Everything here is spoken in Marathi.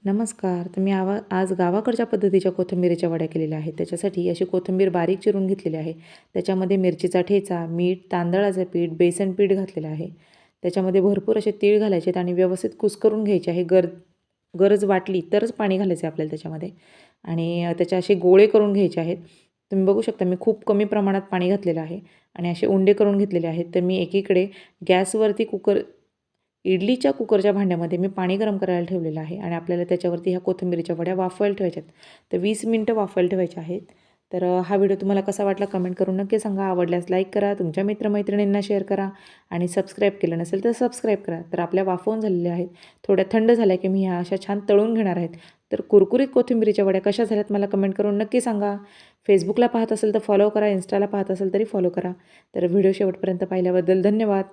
नमस्कार. तर मी आज गावाकडच्या पद्धतीच्या कोथिंबिरीच्या वड्या केलेल्या आहेत. त्याच्यासाठी अशी कोथिंबीर बारीक चिरून घेतलेली आहे. त्याच्यामध्ये मिरचीचा ठेचा, मीठ, तांदळाचं पीठ, बेसन पीठ घातलेलं आहे. त्याच्यामध्ये भरपूर असे तीळ घालायचे आहेत आणि व्यवस्थित कुस्करून घ्यायचे आहे. गरज वाटली तरच पाणी घालायचं आहे आपल्याला त्याच्यामध्ये आणि त्याचे असे गोळे करून घ्यायचे आहेत. तुम्ही बघू शकता मी खूप कमी प्रमाणात पाणी घातलेलं आहे आणि असे उंडे करून घेतलेले आहेत. तर मी एकीकडे गॅसवरती इडलीच्या कुकरच्या भांड्यामध्ये मी पाणी गरम करायला ठेवलेलं आहे आणि आपल्याला त्याच्यावरती ह्या कोथिंबीरीच्या वड्या वाफवायला ठेवायच्यात. तर 20 मिनटं वाफवायला ठेवायच्या आहेत. तर हा व्हिडिओ तुम्हाला कसा वाटला कमेंट करून नक्की सांगा. आवडल्यास लाईक करा, तुमच्या मित्रमैत्रिणींना शेअर करा आणि सबस्क्राईब केलं नसेल तर सबस्क्राईब करा. तर आपल्या वाफवून झालेल्या आहेत. थोड्या थंड झाल्या की मी ह्या अशा छान तळून घेणार आहेत. तर कुरकुरीत कोथिंबीरीच्या वड्या कशा झाल्यात मला कमेंट करून नक्की सांगा. फेसबुकला पाहत असेल तर फॉलो करा, इन्स्टाला पाहत असेल तरी फॉलो करा. तर व्हिडिओ शेवटपर्यंत पाहिल्याबद्दल धन्यवाद.